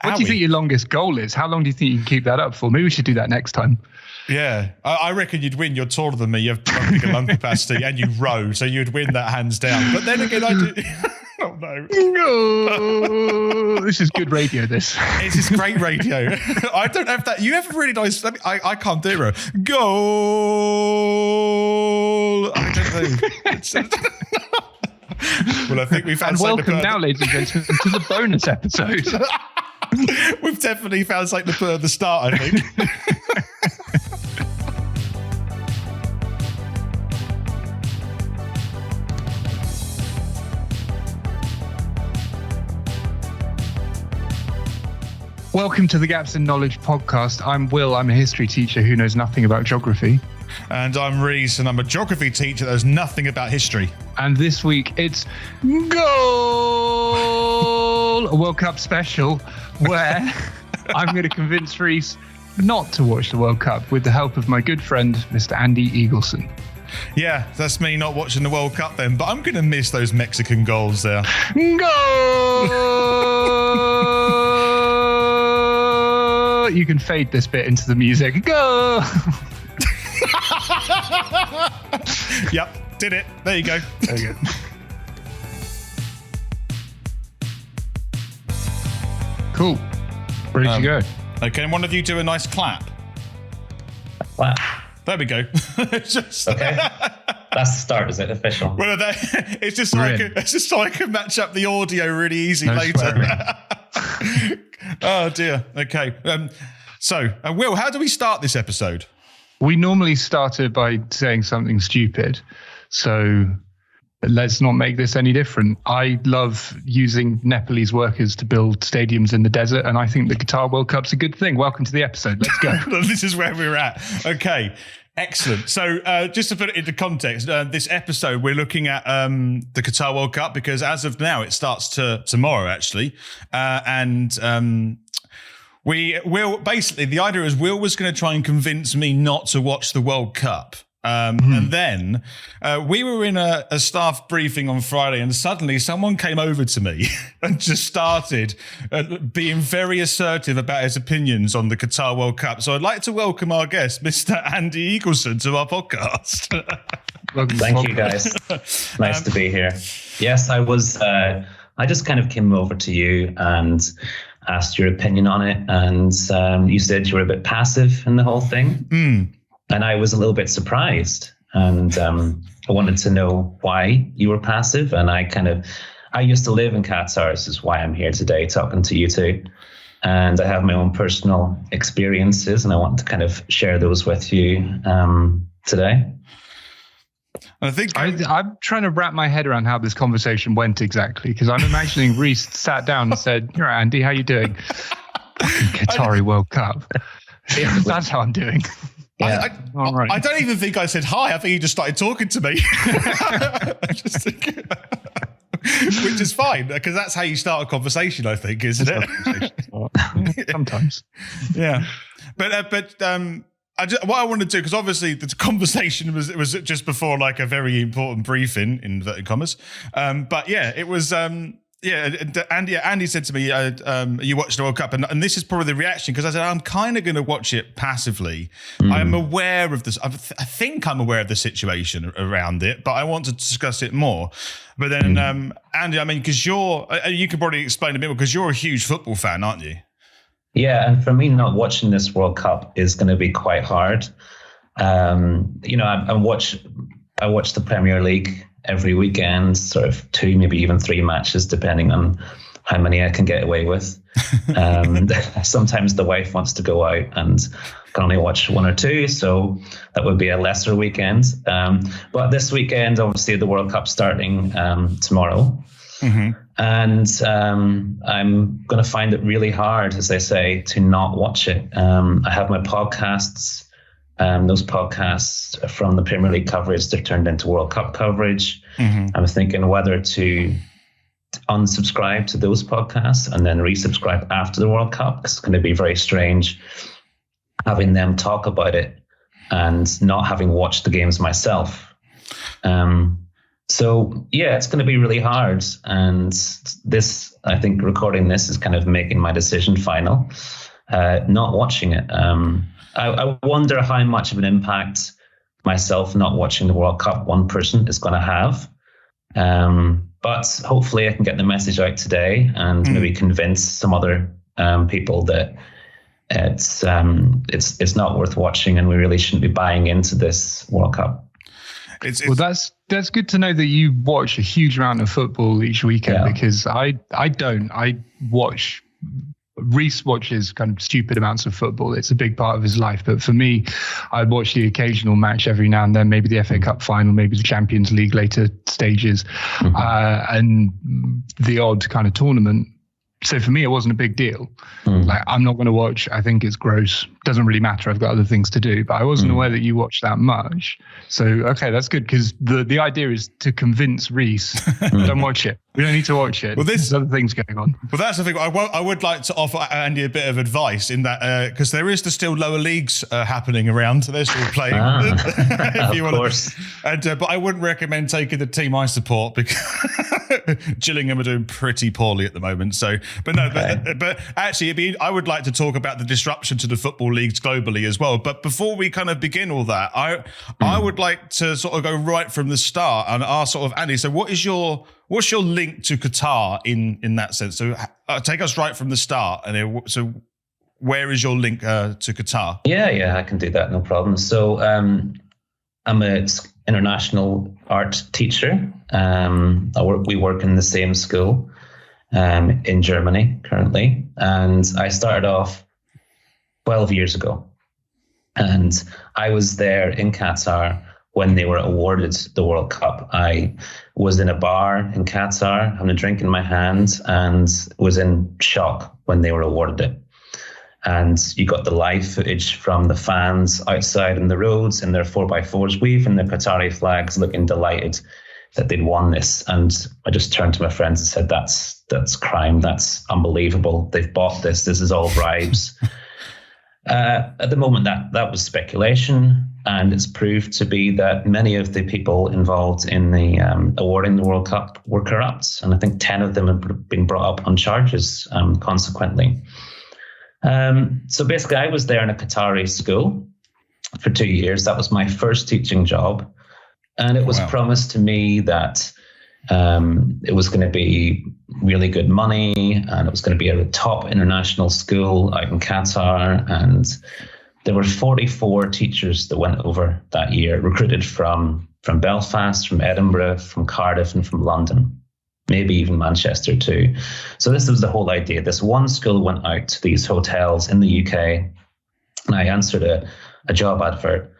What do you think your longest goal is? How long do you think you can keep that up for? Maybe we should do that next time. Yeah, I reckon you'd win. You're taller than me. You have bigger lung capacity, and you row, so you'd win that hands down. But then again, I do. Oh no! No, this is good radio. This is great radio. I don't have that. You have a really nice. I can't do it. Goal. I don't know. Well, I think we found. And welcome now, ladies and gentlemen, to the bonus episode. We've definitely found something to put at the start, I think. Welcome to the Gaps in Knowledge podcast. I'm Will. I'm a history teacher who knows nothing about geography. And I'm Reese, and I'm a geography teacher that knows nothing about history. And this week it's Goal! A World Cup special where I'm going to convince Reese not to watch the World Cup with the help of my good friend, Mr. Andy Eagleson. Yeah, that's me not watching the World Cup then, but I'm going to miss those Mexican goals there. Goal! You can fade this bit into the music. Go! Yep, did it. There you go. There you go. Cool. Ready to go. Okay, and one of you do a nice clap. Wow. There we go. Okay. That's the start, is it? Official. Well, it's just so I can match up the audio really easy later. Oh dear. Okay. So, Will, how do we start this episode? We normally started by saying something stupid. So let's not make this any different. I love using Nepalese workers to build stadiums in the desert, and I think the Qatar World Cup's a good thing. Welcome to the episode. Let's go. This is where we're at. Okay. Excellent. So just to put it into context, this episode, we're looking at the Qatar World Cup because as of now, it starts tomorrow, actually. We will basically, the idea is Will was going to try and convince me not to watch the World Cup. And then we were in a staff briefing on Friday, and suddenly someone came over to me and just started being very assertive about his opinions on the Qatar World Cup. So I'd like to welcome our guest, Mr. Andy Eagleson, to our podcast. Thank you, guys. Nice to be here. Yes, I was. I just kind of came over to you and asked your opinion on it, and you said you were a bit passive in the whole thing. And I was a little bit surprised, and I wanted to know why you were passive. And I used to live in Qatar. This is why I'm here today talking to you two. And I have my own personal experiences, and I want to kind of share those with you today. I think I'm trying to wrap my head around how this conversation went exactly, because I'm imagining Reese sat down and said, "You're right, Andy, how you doing?" Qatari World Cup. Yeah, that's how I'm doing. Yeah. All right. I don't even think I said hi. I think he just started talking to me. Which is fine, because that's how you start a conversation, I think, isn't it? Sometimes. Yeah. But what I want to do, because obviously the conversation was just before like a very important briefing, in inverted commas. But yeah, it was... Andy said to me, you watched the World Cup, and this is probably the reaction, because I said, I'm kind of going to watch it passively. I'm aware of this. I think I'm aware of the situation around it, but I want to discuss it more. But then, Andy, I mean, because you can probably explain a bit more, because you're a huge football fan, aren't you? Yeah, and for me, not watching this World Cup is going to be quite hard. I watch the Premier League every weekend, sort of 2, maybe even 3 matches, depending on how many I can get away with. Sometimes the wife wants to go out and can only watch 1 or 2, so that would be a lesser weekend. But this weekend, obviously, the World Cup starting tomorrow. And I'm going to find it really hard, as I say, to not watch it. I have my podcasts. Those podcasts from the Premier League coverage, they're turned into World Cup coverage. I'm thinking whether to unsubscribe to those podcasts and then resubscribe after the World Cup, because it's going to be very strange having them talk about it and not having watched the games myself. So yeah, it's going to be really hard. And this, I think, recording this is kind of making my decision final. Not watching it. I wonder how much of an impact myself not watching the World Cup, one person, is going to have. But hopefully I can get the message out today and maybe convince some other people that it's not worth watching and we really shouldn't be buying into this World Cup. Well, that's good to know that you watch a huge amount of football each weekend, because I don't. I watch. Reese watches kind of stupid amounts of football. It's a big part of his life. But for me, I watch the occasional match every now and then, maybe the FA Cup final, maybe the Champions League later stages, and the odd kind of tournament. So for me, it wasn't a big deal. Like, I'm not going to watch. I think it's gross. Doesn't really matter. I've got other things to do. But I wasn't aware that you watch that much. So, okay, that's good, because the idea is to convince Reese, don't watch it. We don't need to watch it. Well, there's other things going on. Well, that's the thing. I would like to offer Andy a bit of advice in that, because there is still lower leagues happening around. They're still playing. If you of course. But I wouldn't recommend taking the team I support, because Gillingham are doing pretty poorly at the moment. So, but actually, I would like to talk about the disruption to the football leagues globally as well. But before we kind of begin all that, I would like to sort of go right from the start and ask sort of Andy. So, what's your link to Qatar in that sense? So, take us right from the start. And so, where is your link to Qatar? Yeah, I can do that, no problem. So, I'm an international art teacher. We work in the same school in Germany currently, and I started off 12 years ago, and I was there in Qatar when they were awarded the World Cup. I was in a bar in Qatar having a drink in my hand and was in shock when they were awarded it. And you got the live footage from the fans outside in the roads in their 4x4s, waving the Qatari flags, looking delighted that they'd won this. And I just turned to my friends and said, that's crime. That's unbelievable. They've bought this. This is all bribes. At the moment, that was speculation, and it's proved to be that many of the people involved in the awarding the World Cup were corrupt, and I think 10 of them have been brought up on charges consequently. So basically, I was there in a Qatari school for 2 years. That was my first teaching job, and it was promised to me that it was going to be really good money, and it was going to be a top international school out in Qatar. And there were 44 teachers that went over that year, recruited from Belfast, from Edinburgh, from Cardiff, and from London, maybe even Manchester too. So this was the whole idea. This one school went out to these hotels in the UK, and I answered a job advert.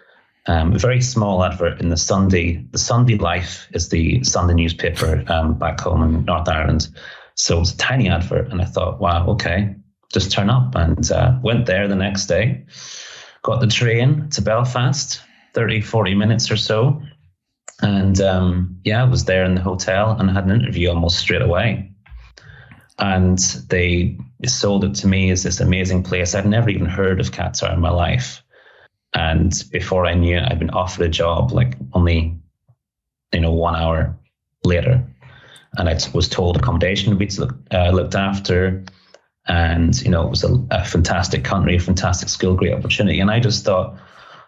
A very small advert in the Sunday. The Sunday Life is the Sunday newspaper back home in North Ireland. So it was a tiny advert, and I thought, wow, okay, just turn up. And went there the next day, got the train to Belfast, 30, 40 minutes or so. And I was there in the hotel and had an interview almost straight away. And they sold it to me as this amazing place. I'd never even heard of Qatar in my life. And before I knew it, I'd been offered a job like only, 1 hour later. And I was told accommodation would be looked after. And, it was a fantastic country, a fantastic school, great opportunity. And I just thought,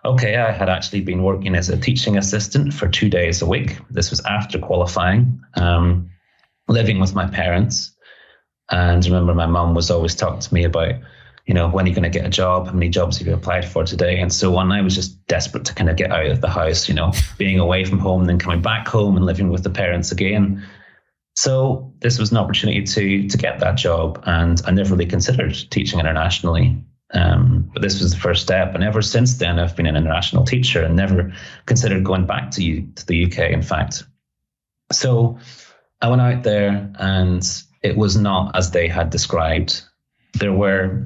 okay, I had actually been working as a teaching assistant for 2 days a week. This was after qualifying, living with my parents. And I remember my mum was always talking to me about, when are you going to get a job? How many jobs have you applied for today? And so on. I was just desperate to kind of get out of the house, being away from home and then coming back home and living with the parents again. So this was an opportunity to get that job. And I never really considered teaching internationally. But this was the first step. And ever since then, I've been an international teacher and never considered going back to the UK, in fact. So I went out there, and it was not as they had described. There were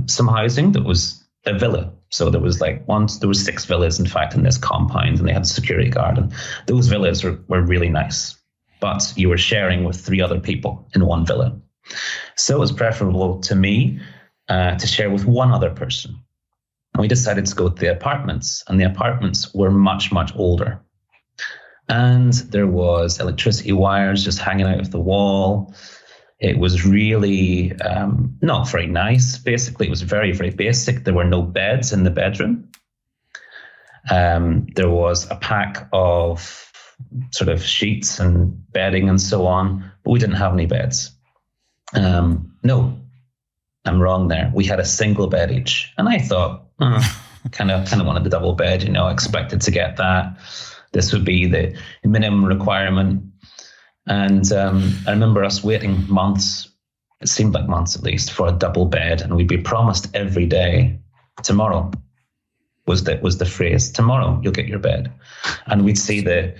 some housing that was a villa. So there was there was 6 villas, in fact, in this compound, and they had a security guard. And those villas were really nice, but you were sharing with 3 other people in one villa. So it was preferable to me to share with one other person. And we decided to go to the apartments, and the apartments were much, much older. And there was electricity wires just hanging out of the wall. It was really not very nice. Basically, it was very, very basic. There were no beds in the bedroom. There was a pack of sort of sheets and bedding and so on, but we didn't have any beds. No, I'm wrong there. We had a single bed each. And I thought, kind of wanted the double bed, expected to get that. This would be the minimum requirement. And I remember us waiting months, it seemed like months at least, for a double bed. And we'd be promised every day, tomorrow was the phrase, tomorrow you'll get your bed. And we'd see the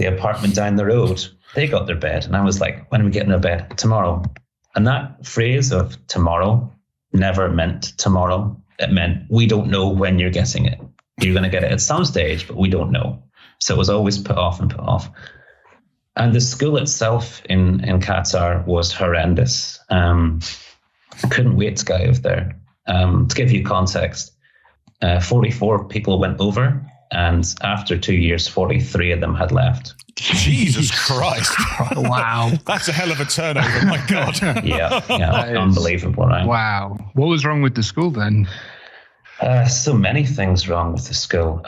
apartment down the road, they got their bed. And I was like, when are we getting our bed? Tomorrow. And that phrase of tomorrow never meant tomorrow. It meant we don't know when you're getting it. You're going to get it at some stage, but we don't know. So it was always put off and put off. And the school itself in Qatar was horrendous. I couldn't wait to get out of there. To give you context, 44 people went over, and after 2 years, 43 of them had left. Jesus Christ. Wow. That's a hell of a turnover, my God. Yeah, unbelievable, right? Wow. What was wrong with the school then? So many things wrong with the school.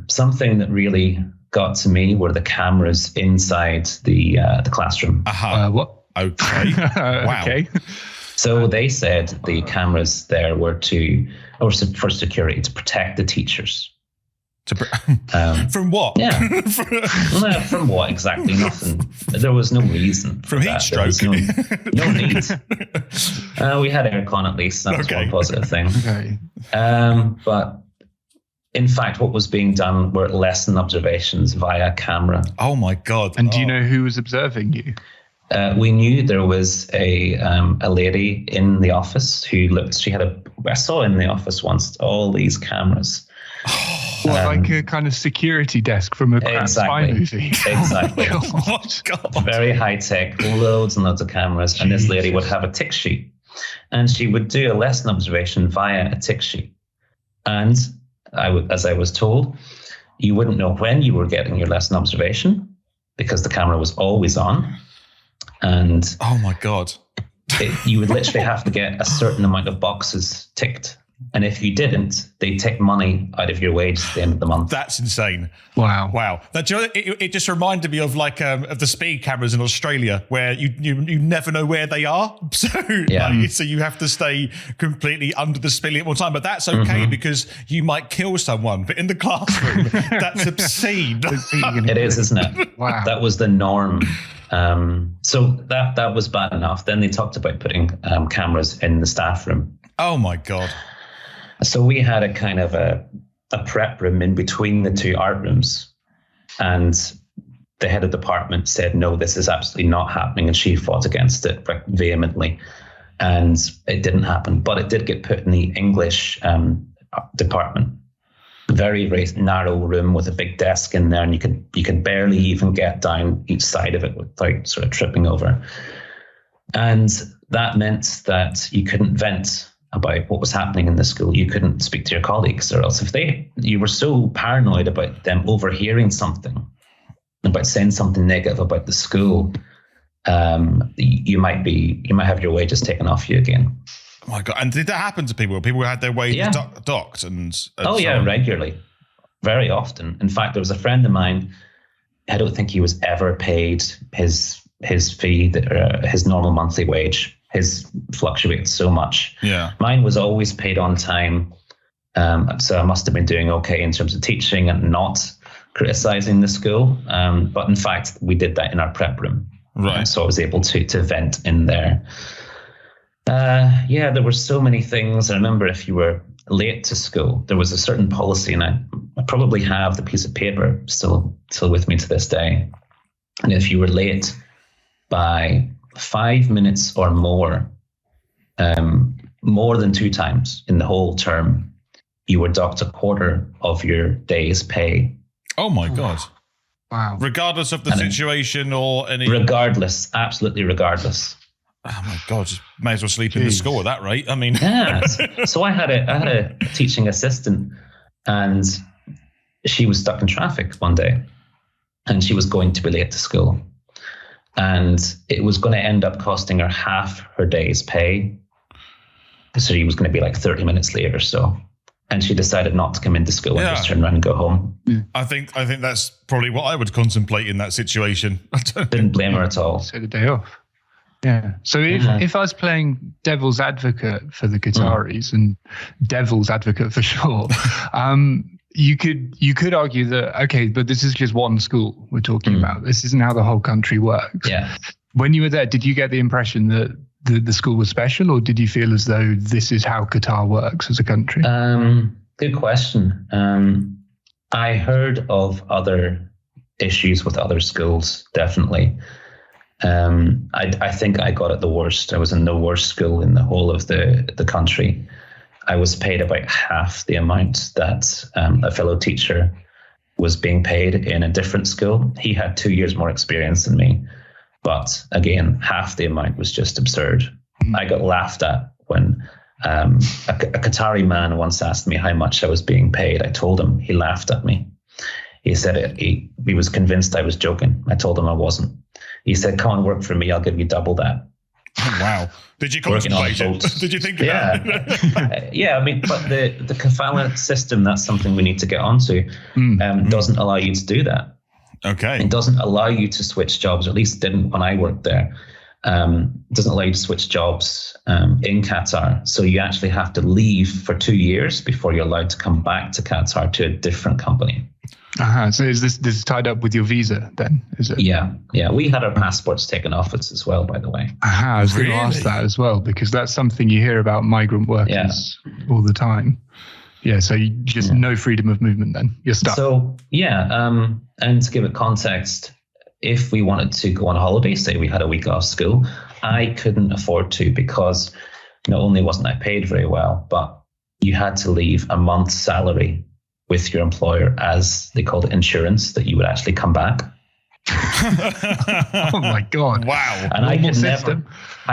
Something that really got to me were the cameras inside the classroom. What? Okay. Wow. Okay. So they said the cameras there were for security, to protect the teachers. From what? Yeah. From what exactly? Nothing. There was no reason. From heat stroke. No need. We had aircon at least. That was one positive thing. Okay. But in fact, what was being done were lesson observations via camera. Oh my God! And do you know who was observing you? We knew there was a lady in the office who looked. I saw in the office once all these cameras. Like a kind of security desk from a crap spy movie. Exactly. Oh, God. Very high tech, loads and loads of cameras. And this lady would have a tick sheet, and she would do a lesson observation via a tick sheet. And as I was told, you wouldn't know when you were getting your lesson observation because the camera was always on. And oh my God, you would literally have to get a certain amount of boxes ticked. And if you didn't, they take money out of your wage at the end of the month. That's insane. Wow. That, it just reminded me of of the speed cameras in Australia, where you never know where they are. So so you have to stay completely under the speed limit all the time. But that's okay because you might kill someone. But in the classroom, that's obscene. It is, isn't it? Wow. That was the norm. So that was bad enough. Then they talked about putting cameras in the staff room. Oh my God. So we had a kind of a prep room in between the two art rooms, and the head of department said, no, this is absolutely not happening. And she fought against it vehemently, and it didn't happen. But it did get put in the English department. Very, very narrow room with a big desk in there, and you could barely even get down each side of it without sort of tripping over. And that meant that you couldn't vent about what was happening in the school. You couldn't speak to your colleagues, or else you were so paranoid about them overhearing something, about saying something negative about the school, you might have your wages taken off you again. Oh my God. And did that happen to people? People had their wages docked and regularly, very often. In fact, there was a friend of mine, I don't think he was ever paid his fee, his normal monthly wage. His fluctuated so much. Yeah. Mine was always paid on time. So I must have been doing okay in terms of teaching and not criticizing the school. But in fact, we did that in our prep room. Right. So I was able to vent in there. There were so many things. I remember if you were late to school, there was a certain policy, and I probably have the piece of paper still with me to this day. And if you were late by 5 minutes or more than 2 times in the whole term, you were docked a quarter of your day's pay. Oh my God. Wow. Regardless of the situation or any... Regardless, absolutely regardless. Oh my God, just may as well sleep in the school at that rate. I mean... Yeah. So I had a teaching assistant, and she was stuck in traffic one day. and she was going to be late to school. And it was going to end up costing her half her day's pay. So she was going to be like 30 minutes late or so. And she decided not to come into school and just turn around and go home. I think that's probably what I would contemplate in that situation. Didn't blame her at all. So the day off. Yeah. So if I was playing devil's advocate for the Qataris and devil's advocate for sure, you could argue that, okay, but this is just one school we're talking about. This isn't how the whole country works. Yeah. When you were there, did you get the impression that the school was special, or did you feel as though this is how Qatar works as a country? Good question. I heard of other issues with other schools, definitely. I think I got it the worst. I was in the worst school in the whole of the country. I was paid about half the amount that a fellow teacher was being paid in a different school. He had 2 years more experience than me. But again, half the amount was just absurd. I got laughed at when a Qatari man once asked me how much I was being paid. I told him. He laughed at me. He said he was convinced I was joking. I told him I wasn't. He said, "Come on, work for me. I'll give you double that." Oh, wow. Did you contemplate it? Did you think about it? Yeah, I mean, but the kafala system, that's something we need to get onto, doesn't allow you to do that. Okay. It doesn't allow you to switch jobs, or at least didn't when I worked there. It doesn't allow you to switch jobs in Qatar. So you actually have to leave for 2 years before you're allowed to come back to Qatar to a different company. So is this tied up with your visa then? Is it? Yeah. We had our passports taken off us as well, by the way. I was going to ask that as well, because that's something you hear about migrant workers all the time. Yeah, so you just no freedom of movement then. You're stuck. So, and to give it context, if we wanted to go on holiday, say we had a week off school, I couldn't afford to, because not only wasn't I paid very well, but you had to leave a month's salary with your employer as they called it insurance, that you would actually come back. Oh my God. Wow. And I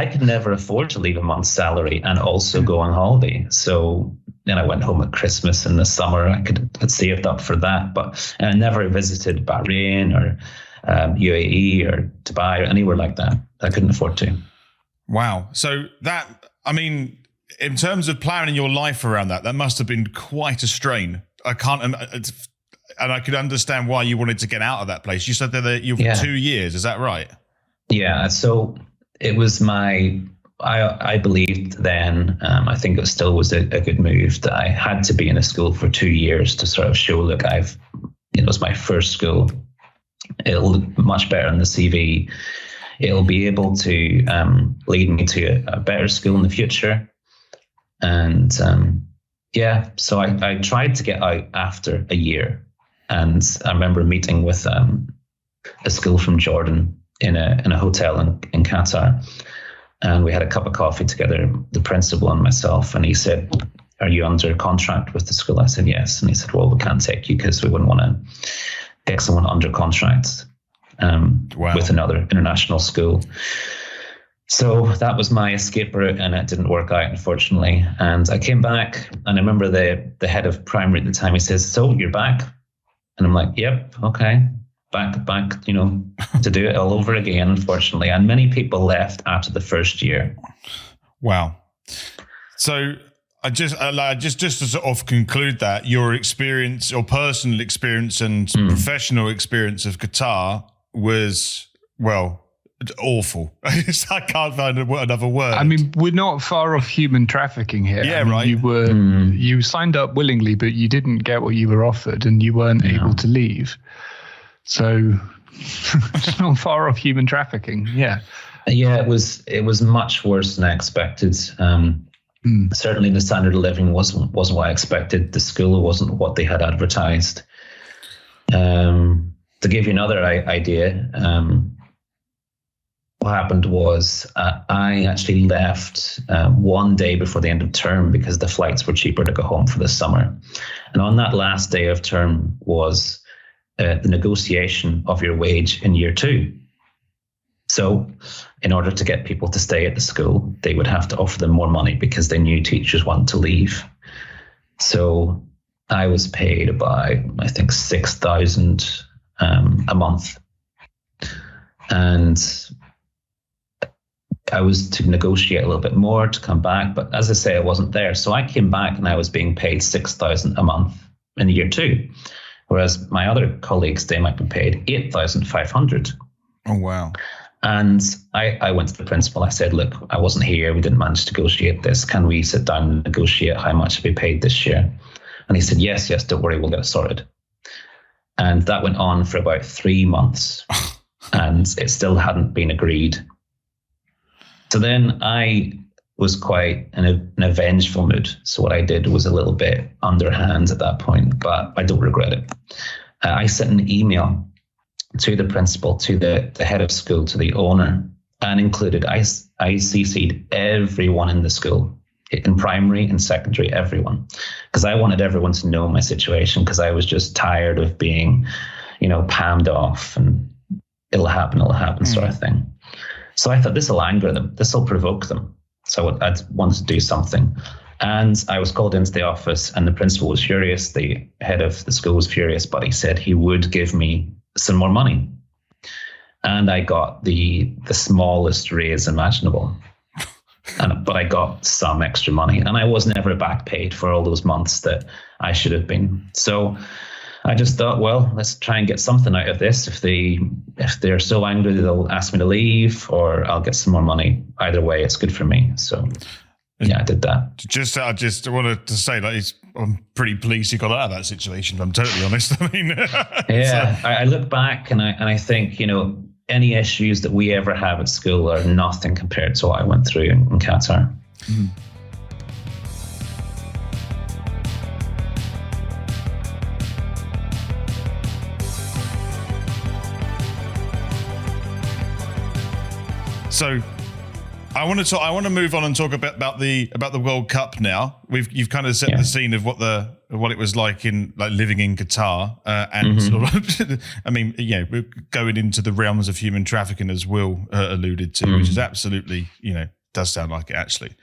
could never afford to leave a month's salary and also go on holiday. So then I went home at Christmas in the summer. I'd saved up for that, but I never visited Bahrain or UAE or Dubai or anywhere like that. I couldn't afford to. Wow. So in terms of planning your life around that must have been quite a strain. I could understand why you wanted to get out of that place. You said that you for 2 years. Is that right? Yeah. So it was I believed then, I think it still was a good move, that I had to be in a school for 2 years to sort of show, look, it was my first school. It'll look much better on the CV. It'll be able to lead me to a better school in the future. And so I tried to get out after a year. And I remember meeting with a school from Jordan in a hotel in Qatar. And we had a cup of coffee together, the principal and myself. And he said, "Are you under contract with the school?" I said, "Yes." And he said, "Well, we can't take you because we wouldn't want to take someone under contract with another international school." So that was my escape route, and it didn't work out, unfortunately. And I came back, and I remember the head of primary at the time, he says, "So you're back?" And I'm like, "Yep, okay. Back, to do it all over again," unfortunately. And many people left after the first year. Wow. So I just to sort of conclude that, your experience, your personal experience and professional experience of Qatar was, awful. I can't find another word. I mean, we're not far off human trafficking here. Yeah, right. You signed up willingly, but you didn't get what you were offered, and you weren't able to leave. So it's not far off human trafficking. Yeah. Yeah, it was much worse than I expected. Certainly the standard of living wasn't what I expected. The school wasn't what they had advertised. To give you another idea, what happened was I actually left 1 day before the end of term because the flights were cheaper to go home for the summer. And on that last day of term was the negotiation of your wage in year 2. So in order to get people to stay at the school, they would have to offer them more money because they knew teachers wanted to leave. So I was paid about, I think, 6,000 a month. And I was to negotiate a little bit more to come back, but as I say, I wasn't there. So I came back and I was being paid 6,000 a month in year 2, whereas my other colleagues, they might be paid 8,500. Oh, wow. And I went to the principal. I said, look, I wasn't here. We didn't manage to negotiate this. Can we sit down and negotiate how much to be paid this year? And he said, yes, don't worry, we'll get it sorted. And that went on for about 3 months. And it still hadn't been agreed. So then I was quite in a vengeful mood. So what I did was a little bit underhand at that point, but I don't regret it. I sent an email to the principal, to the head of school, to the owner, and included, I CC'd everyone in the school, in primary and secondary, everyone, because I wanted everyone to know my situation, because I was just tired of being, palmed off and it'll happen sort of thing. So I thought, this will anger them, this will provoke them. So I wanted to do something. And I was called into the office, and the principal was furious. The head of the school was furious, but he said he would give me some more money. And I got the smallest raise imaginable. But I got some extra money, and I was never back paid for all those months that I should have been. So I just thought, well, let's try and get something out of this. If they're so angry, they'll ask me to leave, or I'll get some more money. Either way, it's good for me. So yeah, I did that. I just wanted to say that I'm pretty pleased you got out of that situation, if I'm totally honest. I mean, yeah, I look back and I think, any issues that we ever have at school are nothing compared to what I went through in Qatar. Mm. So I want to move on and talk a bit about the World Cup now. You've kind of set the scene of what it was like living in Qatar, and sort of, I mean, we're going into the realms of human trafficking, as Will alluded to, which is absolutely, does sound like it actually.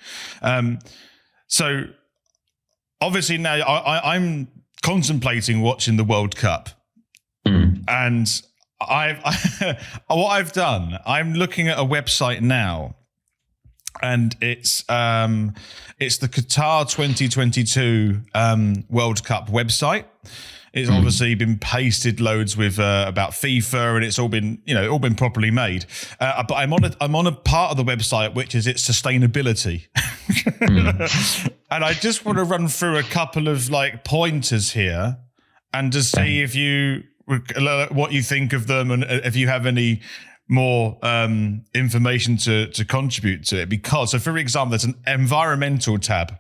So obviously now I'm contemplating watching the World Cup, and what I've done, I'm looking at a website now. And it's the Qatar 2022 World Cup website. It's obviously been pasted loads with about FIFA, and it's all been properly made. But I'm on a part of the website which is its sustainability, and I just want to run through a couple of pointers here, and to see what you think of them, and if you have any more information to contribute to it. Because, so for example, there's an environmental tab,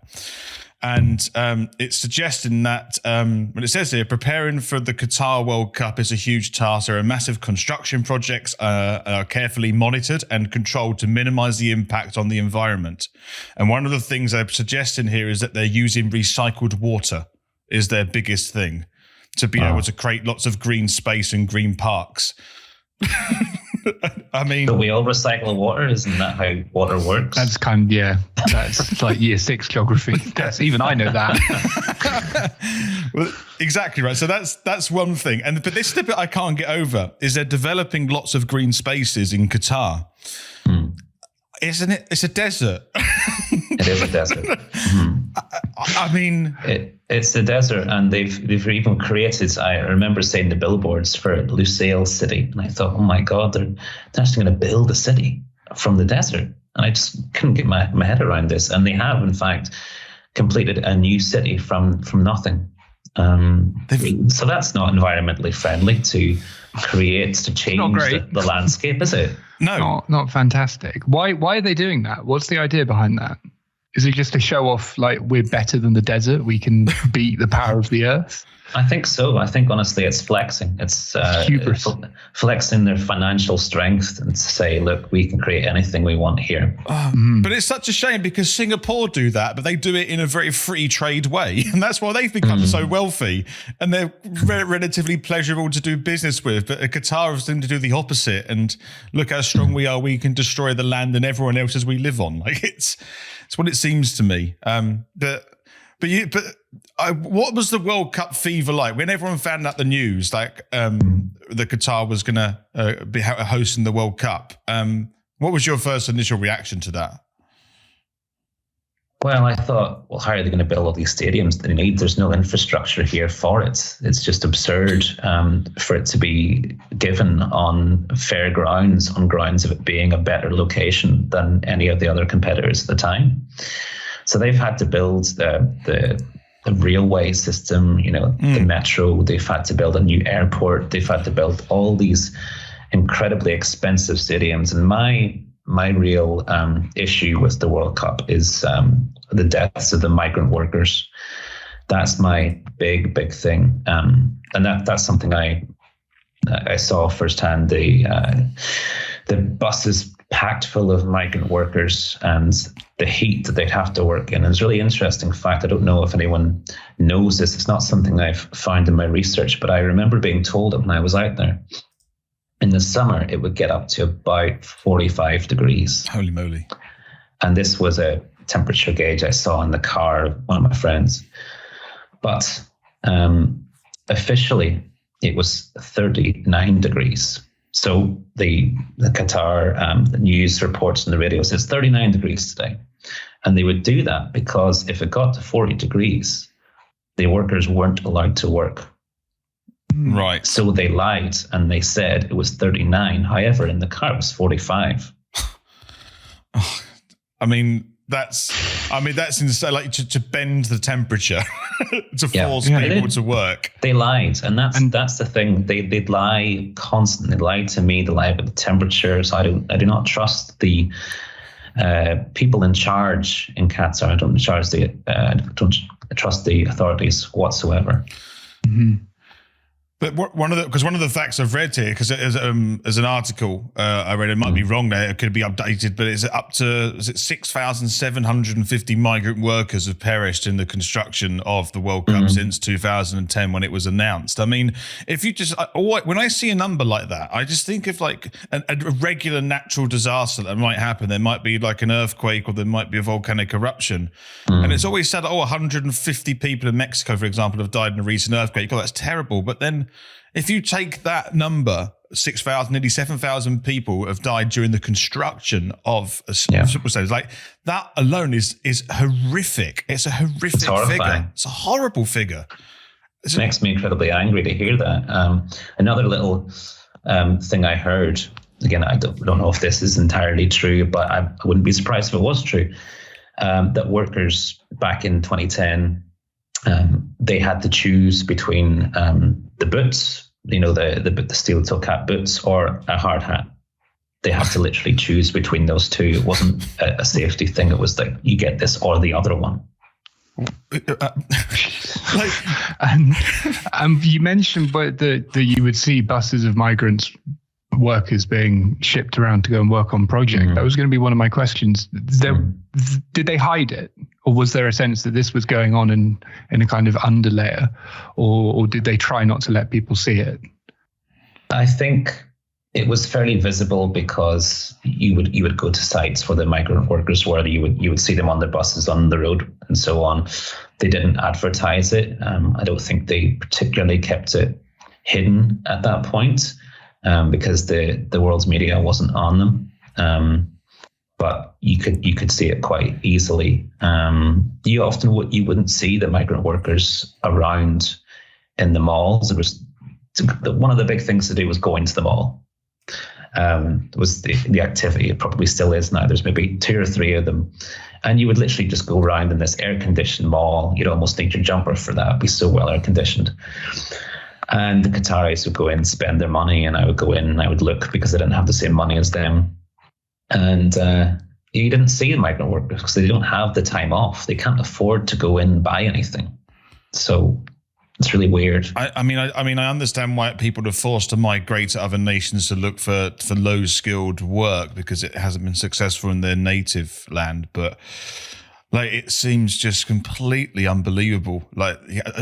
and it's suggesting that when it says here, preparing for the Qatar World Cup is a huge task. There are massive construction projects are carefully monitored and controlled to minimize the impact on the environment. And one of the things they're suggesting here is that they're using recycled water is their biggest thing, to be able to create lots of green space and green parks. I mean, but we all recycle water. Isn't that how water works? That's that's like year 6 geography. Even I know that. Well, exactly right. So that's one thing. But this is the bit I can't get over, is they're developing lots of green spaces in Qatar. Isn't it? It's a desert. It is a desert. I mean, it's the desert, and they've even created. I remember seeing the billboards for Lusail City, and I thought, oh my God, they're actually going to build a city from the desert, and I just couldn't get my head around this. And they have, in fact, completed a new city from nothing. So that's not environmentally friendly to change the landscape, is it? No, not fantastic. Why are they doing that? What's the idea behind that? Is it just to show off we're better than the desert? We can beat the power of the earth? I think so. I think honestly, it's flexing. It's flexing their financial strength and to say, look, we can create anything we want here. But it's such a shame, because Singapore do that, but they do it in a very free trade way. And that's why they've become so wealthy, and they're relatively pleasurable to do business with. But Qatar seem to do the opposite, and look how strong we are. We can destroy the land and everyone else as we live on. It's what it seems to me. But What was the World Cup fever like when everyone found out the news, like that Qatar was going to be hosting the World Cup? What was your first initial reaction to that? Well, I thought, well, how are they going to build all these stadiums they need? There's no infrastructure here for it. It's just absurd for it to be given on fair grounds, on grounds of it being a better location than any of the other competitors at the time. So they've had to build the railway system, the metro. They've had to build a new airport. They've had to build all these incredibly expensive stadiums. And my real issue with the World Cup is the deaths of the migrant workers. That's my big thing, and that's something I saw firsthand. The buses packed full of migrant workers and the heat that they'd have to work in. And it's a really interesting fact. I don't know if anyone knows this. It's not something I've found in my research, but I remember being told it when I was out there. In the summer, it would get up to about 45 degrees. Holy moly. And this was a temperature gauge I saw in the car of one of my friends. But officially, it was 39 degrees. So the Qatar the news reports on the radio says 39 degrees today. And they would do that because if it got to 40 degrees, the workers weren't allowed to work. Right. So they lied and they said it was 39. However, in the car it was 45. That's insane. Like to bend the temperature to force people to work. They lied, and that's the thing. They'd lie constantly. They lied to me. They lied about the temperatures. I do not trust the people in charge in Qatar. I don't trust the authorities whatsoever. Mm-hmm. But one of the facts I've read here, because as an article I read, it might be wrong there, it could be updated, but it's up to 6,750 migrant workers have perished in the construction of the World Cup since 2010 when it was announced. I mean, if you just when I see a number like that, I just think of like a regular natural disaster that might happen. There might be like an earthquake, or there might be a volcanic eruption, and it's always said, 150 people in Mexico, for example, have died in a recent earthquake. Oh, that's terrible. But then if you take that number, 6,000, nearly 7,000 people have died during the construction of a football stadium. Like that alone is horrific. It's a horrific figure. It's a horrible figure. It makes me incredibly angry to hear that. Another little thing I heard, again, I don't know if this is entirely true, but I wouldn't be surprised if it was true, that workers back in 2010, they had to choose between the boots, the steel toe cap boots, or a hard hat. They had to literally choose between those two. It wasn't a safety thing. It was like, you get this or the other one. And you mentioned that you would see buses of migrants workers being shipped around to go and work on project. That was going to be one of my questions. Did they hide it, or was there a sense that this was going on in a kind of underlayer, or did they try not to let people see it? I think it was fairly visible because you would go to sites where the migrant workers were. You would see them on their buses on the road and so on. They didn't advertise it. I don't think they particularly kept it hidden at that point. Because the world's media wasn't on them, but you could see it quite easily. You wouldn't see the migrant workers around in the malls. It was one of the big things to do was going to the mall. Was the activity. It probably still is now. There's maybe 2 or 3 of them, and you would literally just go around in this air-conditioned mall. You'd almost need your jumper for that. It'd be so well air-conditioned. And the Qataris would go in, spend their money, and I would go in and I would look because I didn't have the same money as them. And you didn't see the migrant workers because they don't have the time off. They can't afford to go in and buy anything. So it's really weird. I mean, I understand why people are forced to migrate to other nations to look for low-skilled work because it hasn't been successful in their native land, but like it seems just completely unbelievable. Like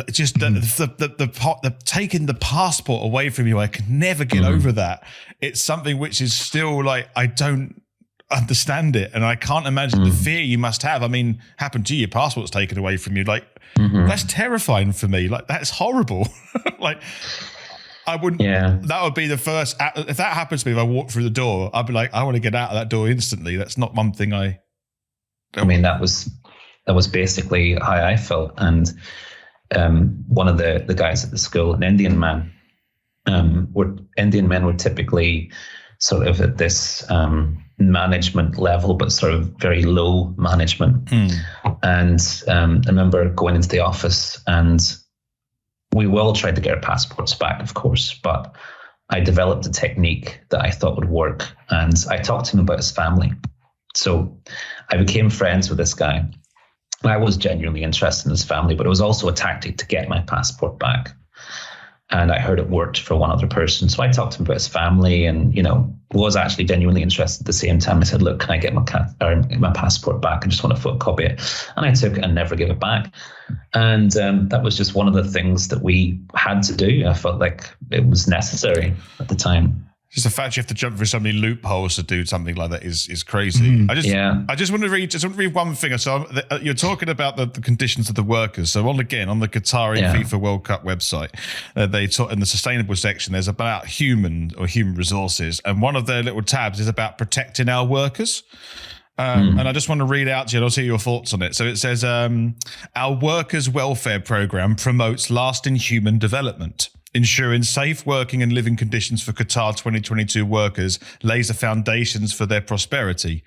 just the taking the passport away from you, I can never get over that. It's something which is still like I don't understand it, and I can't imagine the fear you must have. I mean, happened to you, your passport's taken away from you. Like, that's terrifying for me. Like, that's horrible. Like, I wouldn't. Yeah. That would be the first. If that happens to me, if I walk through the door, I'd be like, I want to get out of that door instantly. That's not one thing I mean, that was basically how I felt. And one of the guys at the school, an Indian man, Indian men were typically sort of at this management level, but sort of very low management. And I remember going into the office, and we all tried to get our passports back, of course, but I developed a technique that I thought would work. And I talked to him about his family. So I became friends with this guy. And I was genuinely interested in his family, but it was also a tactic to get my passport back. And I heard it worked for one other person. So I talked to him about his family, and, was actually genuinely interested at the same time. I said, look, can I get my passport back? I just want to photocopy it. And I took it and never gave it back. And that was just one of the things that we had to do. I felt like it was necessary at the time. Just the fact you have to jump through so many loopholes to do something like that is crazy. I just want to read one thing. So you're talking about the conditions of the workers. So on the Qatar FIFA World Cup website, they talk in the sustainable section. There's about human resources, and one of their little tabs is about protecting our workers. And I just want to read out to you, and I'll see your thoughts on it. So it says, our workers' welfare program promotes lasting human development. Ensuring safe working and living conditions for Qatar 2022 workers lays the foundations for their prosperity,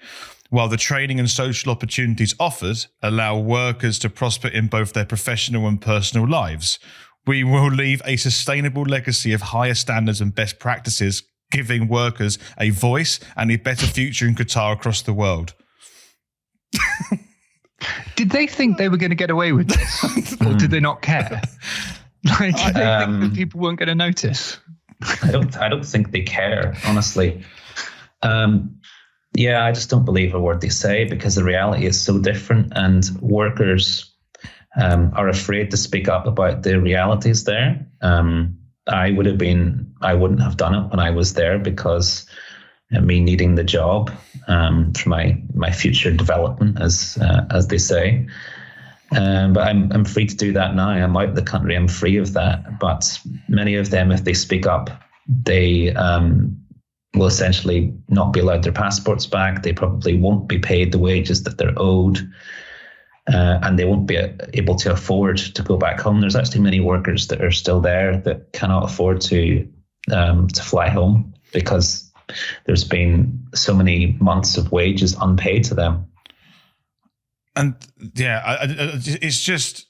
while the training and social opportunities offered allow workers to prosper in both their professional and personal lives. We will leave a sustainable legacy of higher standards and best practices, giving workers a voice and a better future in Qatar across the world. Did they think they were going to get away with this? Or did they not care? Like, did they think that people weren't going to notice? I don't think they care, honestly. I just don't believe a word they say, because the reality is so different, and workers are afraid to speak up about the realities there. I wouldn't have done it when I was there, because me needing the job for my future development, as they say. But I'm free to do that now. I'm out of the country. I'm free of that. But many of them, if they speak up, they will essentially not be allowed their passports back. They probably won't be paid the wages that they're owed. And they won't be able to afford to go back home. There's actually many workers that are still there that cannot afford to fly home, because there's been so many months of wages unpaid to them. And it's just,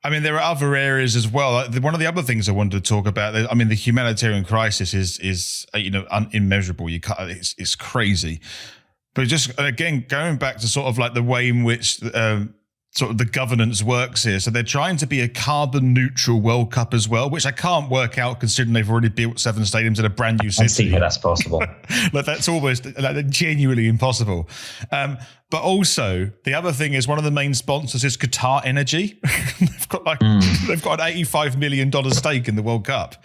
I mean, there are other areas as well. One of the other things I wanted to talk about, I mean, the humanitarian crisis is immeasurable. It's crazy. But just, again, going back to sort of like the way in which sort of the governance works here. So they're trying to be a carbon neutral World Cup as well, which I can't work out considering they've already built 7 stadiums in a brand new city. I see how that's possible. Like, that's almost genuinely impossible. But also the other thing is, one of the main sponsors is Qatar Energy. They've got they've got an $85 million stake in the World Cup.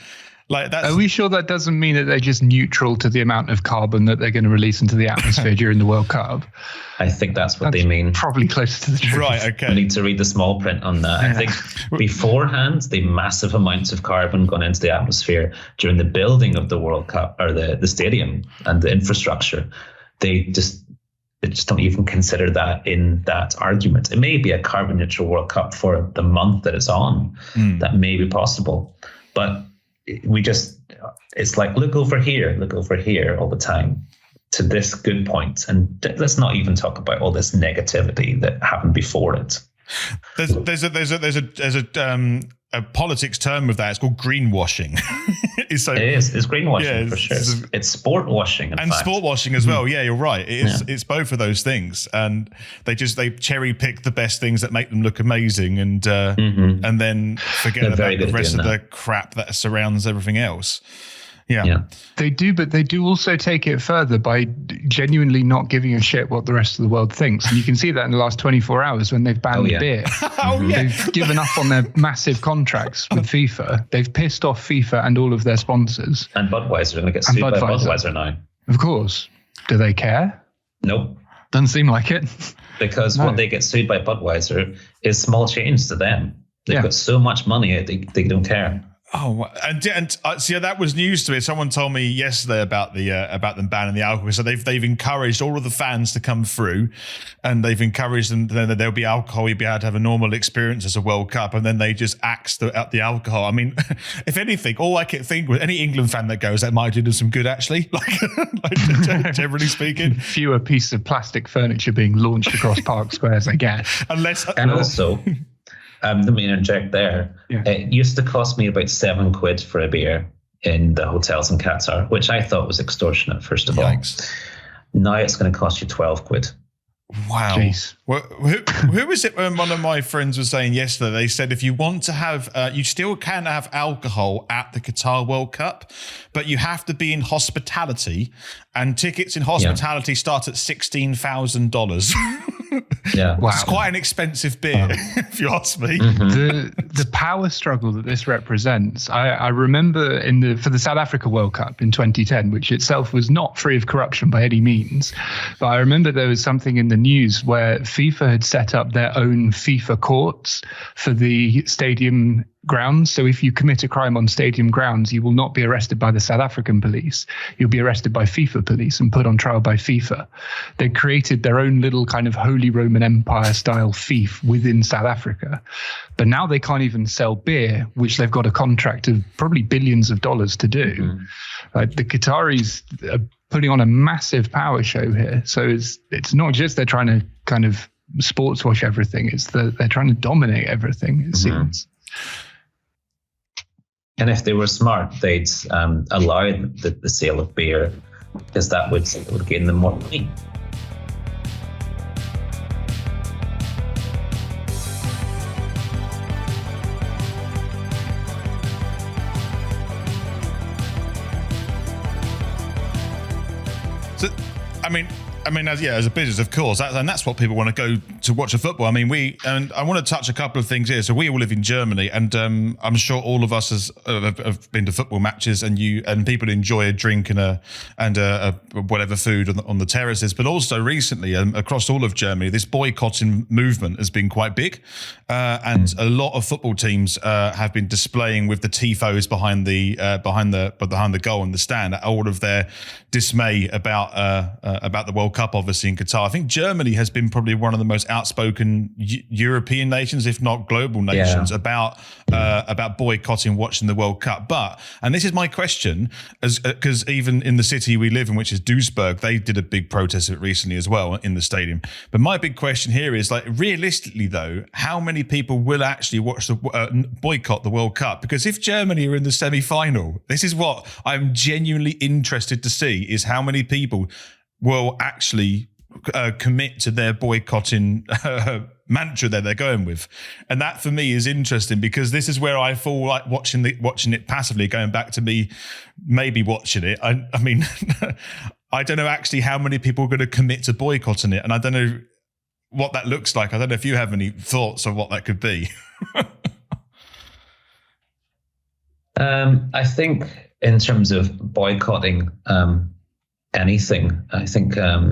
Like, that's, are we sure that doesn't mean that they're just neutral to the amount of carbon that they're going to release into the atmosphere during the World Cup? I think that's what they mean. Probably closer to the truth. Right, okay. We need to read the small print on that. Yeah. I think beforehand, the massive amounts of carbon gone into the atmosphere during the building of the World Cup, or the stadium and the infrastructure, they just don't even consider that in that argument. It may be a carbon neutral World Cup for the month that it's on. That may be possible. But it's like, look over here all the time to this good point. And let's not even talk about all this negativity that happened before it. There's a politics term of that. It's called greenwashing. It's greenwashing, for sure. It's sport washing, and sport washing as well. Yeah, you're right. It's both of those things, and they cherry pick the best things that make them look amazing, and then forget about the rest of the crap that surrounds everything else. Yeah, they do, but they do also take it further by genuinely not giving a shit what the rest of the world thinks. And you can see that in the last 24 hours when they've banned beer. They've given up on their massive contracts with FIFA. They've pissed off FIFA and all of their sponsors. And Budweiser are going to get sued by Budweiser now. Of course. Do they care? Nope. Doesn't seem like it. Because what they get sued by Budweiser is small change to them. They've got so much money, they don't care. Oh, and see, that was news to me. Someone told me yesterday about them banning the alcohol. So they've encouraged all of the fans to come through, and they've encouraged them that there'll be alcohol. You'll be able to have a normal experience as a World Cup, and then they just axe the alcohol. I mean, if anything, all I could think was any England fan that goes, that might do them some good, actually. Like generally speaking, fewer pieces of plastic furniture being launched across park squares, I guess. Also. Let me interject there. Yeah. It used to cost me about £7 for a beer in the hotels in Qatar, which I thought was extortionate, first of all. Now it's going to cost you £12. Wow. Jeez. Well, who was it when one of my friends was saying yesterday? They said if you want to have, you still can have alcohol at the Qatar World Cup, but you have to be in hospitality, and tickets in hospitality start at $16,000. Yeah, wow. It's quite an expensive beer, if you ask me. Mm-hmm. The power struggle that this represents, I remember for the South Africa World Cup in 2010, which itself was not free of corruption by any means, but I remember there was something in the news where FIFA had set up their own FIFA courts for the stadium grounds. So if you commit a crime on stadium grounds, you will not be arrested by the South African police. You'll be arrested by FIFA police and put on trial by FIFA. They created their own little kind of Holy Roman Empire style fief within South Africa. But now they can't even sell beer, which they've got a contract of probably billions of dollars to do. Mm-hmm. The Qataris are putting on a massive power show here. So it's not just they're trying to kind of sports wash everything. It's that they're trying to dominate everything, it seems. And if they were smart, they'd allow the sale of beer, because that would gain them more money. So, I mean, as a business, of course, that's what people want to go to watch a football. I mean, I want to touch a couple of things here. So we all live in Germany, and I'm sure all of us have been to football matches, and people enjoy a drink and a whatever food on the terraces. But also recently, across all of Germany, this boycotting movement has been quite big, and a lot of football teams have been displaying with the tifos behind the goal and the stand, all of their dismay about the World Cup, obviously in Qatar. I think Germany has been probably one of the most outspoken European nations, if not global nations, about boycotting watching the World Cup. And this is my question, because even in the city we live in, which is Duisburg, they did a big protest of it recently as well in the stadium. But my big question here is, like, realistically though, how many people will actually watch boycott the World Cup? Because if Germany are in the semi-final, this is what I'm genuinely interested to see, is how many people will actually commit to their boycotting mantra that they're going with. And that for me is interesting, because this is where I fall like watching it passively, going back to me maybe watching it. I mean, I don't know actually how many people are going to commit to boycotting it. And I don't know what that looks like. I don't know if you have any thoughts of what that could be. I think in terms of boycotting anything, I think I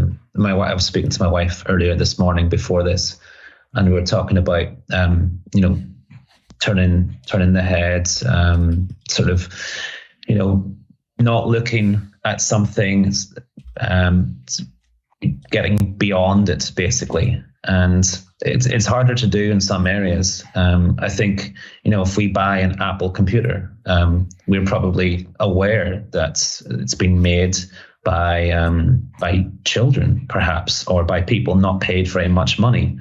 was speaking to my wife earlier this morning before this, and we were talking about turning the head, sort of, not looking at something, getting beyond it basically. And it's harder to do in some areas. I think, if we buy an Apple computer, we're probably aware that it's been made by children, perhaps, or by people not paid very much money.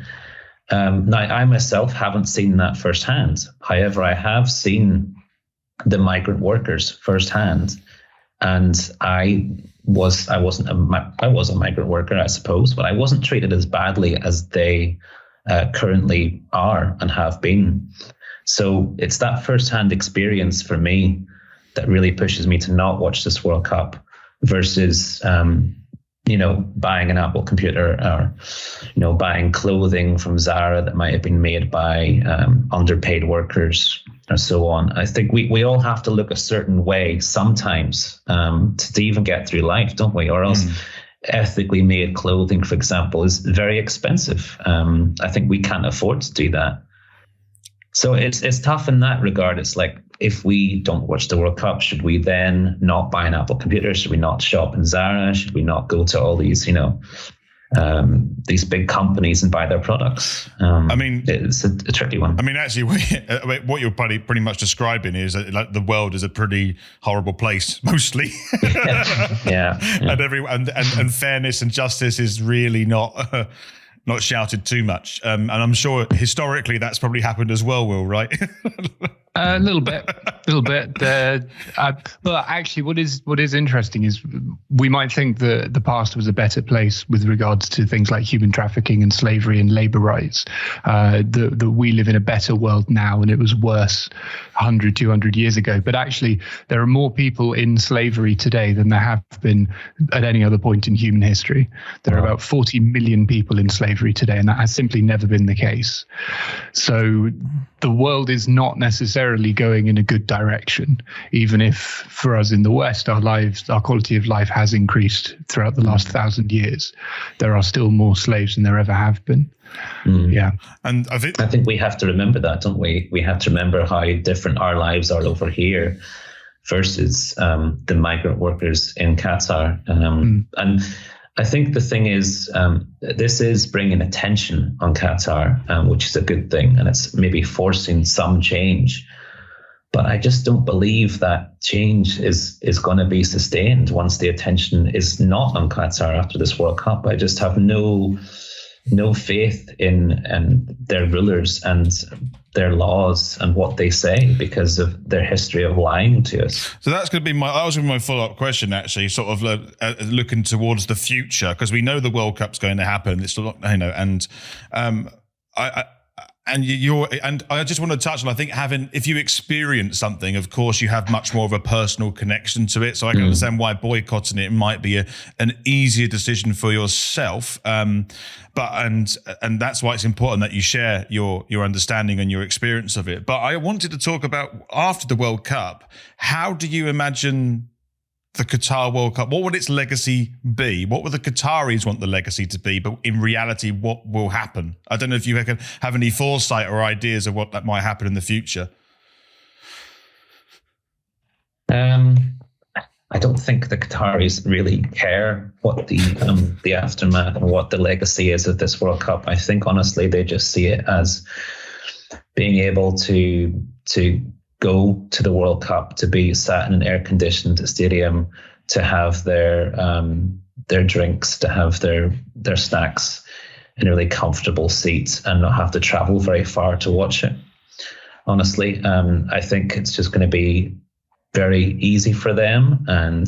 Now, I myself haven't seen that firsthand. However, I have seen the migrant workers firsthand, and I was a migrant worker, I suppose, but I wasn't treated as badly as they currently are and have been. So it's that firsthand experience for me that really pushes me to not watch this World Cup, versus buying an Apple computer, or buying clothing from Zara that might have been made by underpaid workers, or so on. I think we all have to look a certain way sometimes to even get through life, don't we? Or else ethically made clothing, for example, is very expensive. I think we can't afford to do that. So it's tough in that regard. It's like, if we don't watch the World Cup, should we then not buy an Apple computer? Should we not shop in Zara? Should we not go to all these, these big companies and buy their products? I mean, it's a tricky one. I mean, actually, what you're pretty much describing is that, like, the world is a pretty horrible place, mostly. Yeah. And fairness and justice is really not shouted too much. And I'm sure historically that's probably happened as well, Will, right? A little bit. But actually, what is interesting is we might think that the past was a better place with regards to things like human trafficking and slavery and labor rights. That we live in a better world now, and it was worse 100, 200 years ago. But actually, there are more people in slavery today than there have been at any other point in human history. There are about 40 million people in slavery today, and that has simply never been the case. So the world is not necessarily going in a good direction, even if for us in the West, our quality of life has increased throughout the last 1,000 years. There are still more slaves than there ever have been. Yeah. And I think we have to remember that, don't we? We have to remember how different our lives are over here versus the migrant workers in Qatar. And I think the thing is, this is bringing attention on Qatar, which is a good thing, and it's maybe forcing some change. But I just don't believe that change is going to be sustained once the attention is not on Qatar after this World Cup. I just have no faith in their rulers and their laws and what they say because of their history of lying to us. So that's going to be my follow-up question, actually, sort of looking towards the future, because we know the World Cup's going to happen. It's and I just want to touch on, I think, if you experience something, of course, you have much more of a personal connection to it. So I can understand why boycotting it might be an easier decision for yourself. But that's why it's important that you share your understanding and your experience of it. But I wanted to talk about, after the World Cup, how do you imagine the Qatar World Cup? What would its legacy be? What would the Qataris want the legacy to be? But in reality, what will happen? I don't know if you have any foresight or ideas of what that might happen in the future. I don't think the Qataris really care what the aftermath and what the legacy is of this World Cup. I think, honestly, they just see it as being able to go to the World Cup, to be sat in an air-conditioned stadium, to have their drinks, to have their snacks in a really comfortable seat and not have to travel very far to watch it. Honestly, I think it's just going to be very easy for them, and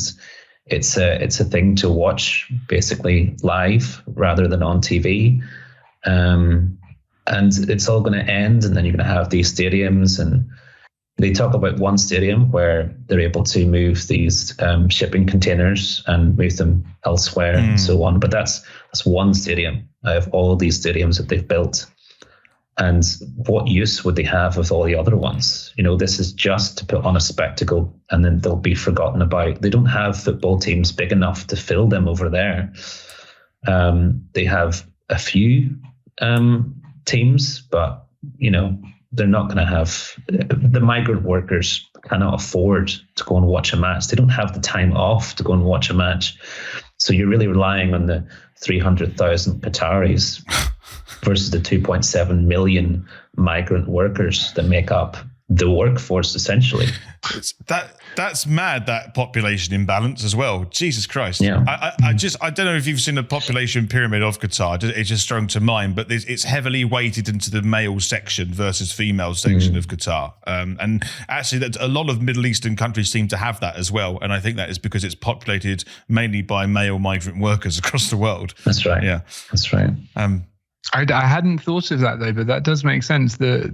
it's a thing to watch basically live rather than on TV. And it's all going to end, and then you're going to have these stadiums, and they talk about one stadium where they're able to move these shipping containers and move them elsewhere and so on. But that's one stadium out of all these stadiums that they've built. And what use would they have with all the other ones? This is just to put on a spectacle, and then they'll be forgotten about. They don't have football teams big enough to fill them over there. They have a few teams, but, they're not going to have, the migrant workers cannot afford to go and watch a match. They don't have the time off to go and watch a match. So you're really relying on the 300,000 Qataris versus the 2.7 million migrant workers that make up the workforce, essentially. That's mad, that population imbalance as well. Jesus Christ. Yeah. I don't know if you've seen the population pyramid of Qatar. It's just strung to mind, but it's heavily weighted into the male section versus female section of Qatar. And actually, that a lot of Middle Eastern countries seem to have that as well. And I think that is because it's populated mainly by male migrant workers across the world. That's right. Yeah. That's right. I hadn't thought of that, though, but that does make sense. That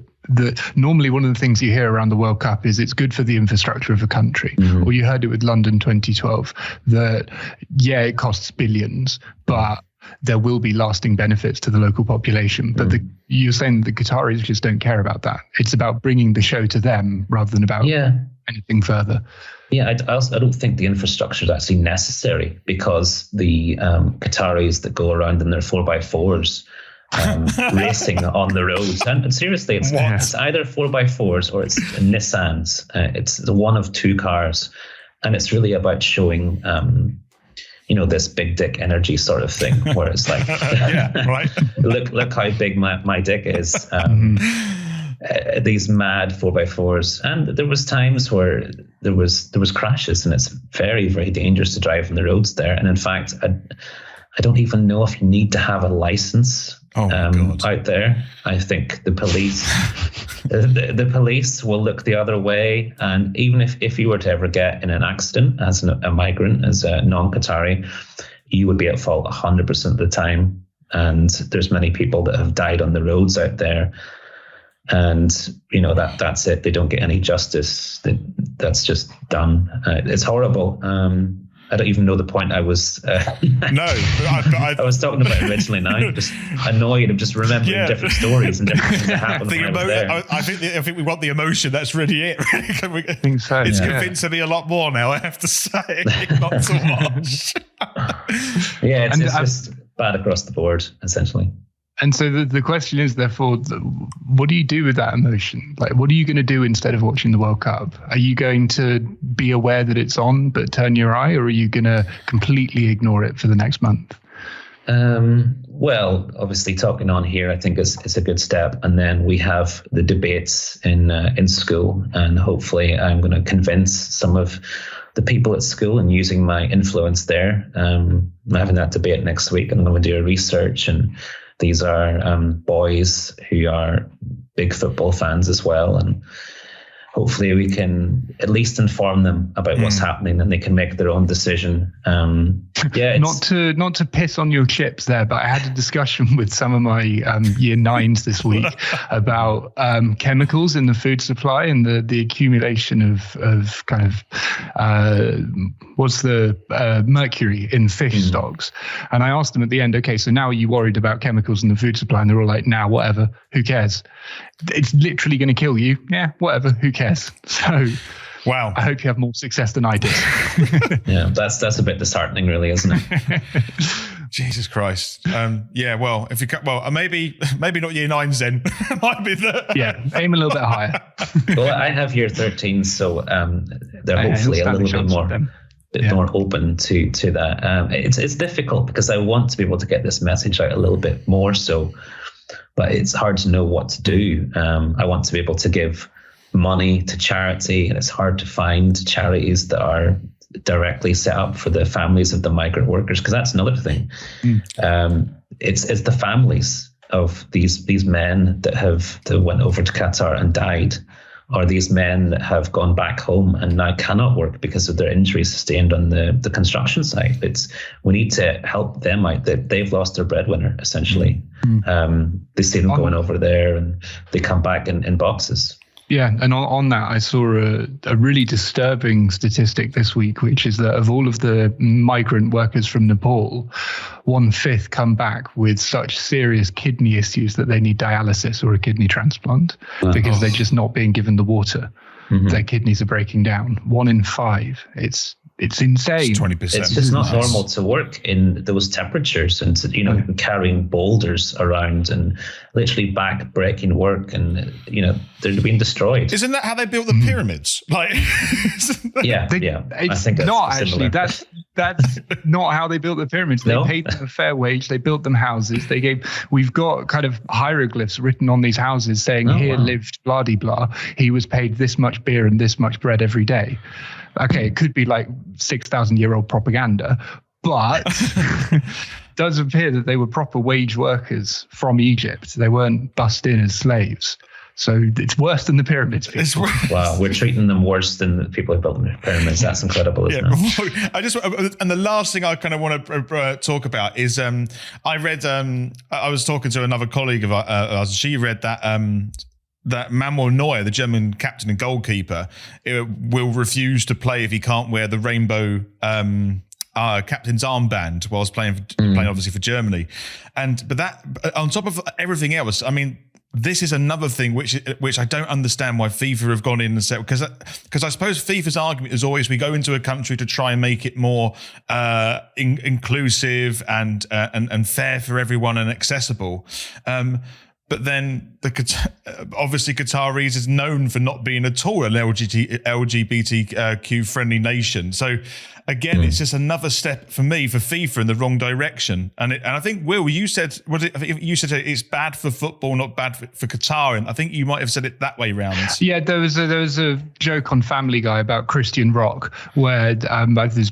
normally one of the things you hear around the World Cup is it's good for the infrastructure of a country. Or you heard it with London 2012, that, it costs billions, but there will be lasting benefits to the local population. But you're saying the Qataris just don't care about that. It's about bringing the show to them rather than about anything further. Yeah, I don't think the infrastructure is actually necessary, because the Qataris that go around in their 4x4s racing on the roads. And seriously, it's either 4x4s or it's Nissans. It's the one of two cars. And it's really about showing, this big dick energy sort of thing, where it's like, right. look how big my dick is. These mad 4x4s. And there was times where there was crashes, and it's very, very dangerous to drive on the roads there. And in fact, I don't even know if you need to have a license out there. I think the police the police will look the other way. And even if you were to ever get in an accident as a migrant, as a non-Qatari, you would be at fault 100% of the time. And there's many people that have died on the roads out there. And that's it. They don't get any justice. That's just done. It's horrible. I don't even know the point I was. I was talking about originally. Now I'm just annoyed. I'm just remembering different stories and different things that happened when I was there. I think we want the emotion. That's really it. I think so. It's convincing me a lot more now, I have to say, not so much. Yeah, it's just bad across the board, essentially. And so the question is, therefore, what do you do with that emotion? Like, what are you going to do instead of watching the World Cup? Are you going to be aware that it's on but turn your eye, or are you going to completely ignore it for the next month? Well, obviously, talking on here, I think is a good step. And then we have the debates in school, and hopefully I'm going to convince some of the people at school and using my influence there. I'm having that debate next week, and I'm going to do a research, and these are boys who are big football fans as well. And hopefully we can at least inform them about what's happening, and they can make their own decision. Not to piss on your chips there, but I had a discussion with some of my year nines this week about chemicals in the food supply and the accumulation of kind of what's the mercury in fish stocks. And I asked them at the end, okay, so now are you worried about chemicals in the food supply? And they're all like, nah, whatever, who cares? It's literally going to kill you. Yeah, whatever, who cares? So wow, I hope you have more success than I did. Yeah, that's a bit disheartening, really, isn't it? Jesus Christ. Well, if you maybe not year nines then. Might be aim a little bit higher. Well, I have year 13, so they're hopefully a little bit more open to that. It's difficult because I want to be able to get this message out a little bit more so, but it's hard to know what to do. I want to be able to give money to charity, and it's hard to find charities that are directly set up for the families of the migrant workers, because that's another thing. It's the families of these men that went over to Qatar and died, or these men that have gone back home and now cannot work because of their injuries sustained on the construction site. We need to help them out. They've lost their breadwinner, essentially. They see them going over there and they come back in boxes. Yeah, and on that, I saw a really disturbing statistic this week, which is that of all of the migrant workers from Nepal, 1/5 come back with such serious kidney issues that they need dialysis or a kidney transplant because they're just not being given the water. Their kidneys are breaking down. 1 in 5. It's insane. It's 20%. It's just not normal to work in those temperatures and carrying boulders around and literally back-breaking work, and they're being destroyed. Isn't that how they built the pyramids? I think that's not similar. actually. That's not how they built the pyramids. They paid them a fair wage. They built them houses. We've got kind of hieroglyphs written on these houses saying lived blah de blah. He was paid this much beer and this much bread every day. Okay, it could be like 6,000-year-old propaganda, but it does appear that they were proper wage workers from Egypt. They weren't bussed in as slaves. So it's worse than the pyramids. Wow, we're treating them worse than the people who built the pyramids. That's incredible, isn't it? And the last thing I kind of want to talk about is I read. I was talking to another colleague of ours. She read that Manuel Neuer, the German captain and goalkeeper, will refuse to play if he can't wear the rainbow captain's armband whilst playing obviously for Germany. But that, on top of everything else, I mean, this is another thing which I don't understand why FIFA have gone in and said, because I suppose FIFA's argument is always we go into a country to try and make it more inclusive and fair for everyone and accessible. But then obviously Qataris is known for not being at all an LGBTQ friendly nation. So again, it's just another step for me for FIFA in the wrong direction. And I think, Will, you said it's bad for football, not bad for Qatar. And I think you might have said it that way round. Yeah, there was a joke on Family Guy about Christian rock where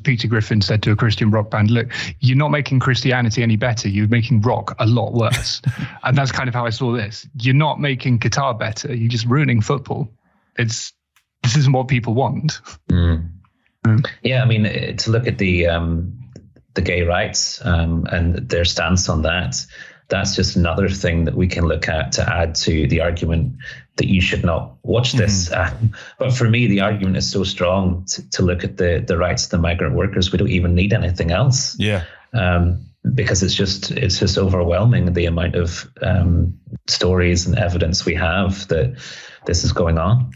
Peter Griffin said to a Christian rock band, look, you're not making Christianity any better. You're making rock a lot worse. And that's kind of how I saw this. You're not making Qatar better. You're just ruining football. This isn't what people want. Yeah, I mean, to look at the gay rights and their stance on that, that's just another thing that we can look at to add to the argument that you should not watch this. But for me, the argument is so strong to look at the rights of the migrant workers. We don't even need anything else. Yeah. Because it's just overwhelming the amount of stories and evidence we have that this is going on.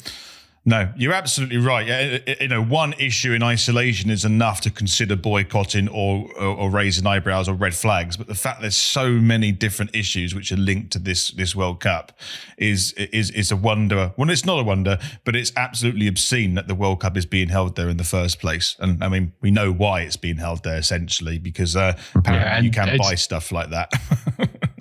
No, you're absolutely right. One issue in isolation is enough to consider boycotting or raising eyebrows or red flags. But the fact there's so many different issues which are linked to this World Cup is a wonder. Well, it's not a wonder, but it's absolutely obscene that the World Cup is being held there in the first place. And I mean, we know why it's being held there essentially because apparently you can't buy stuff like that.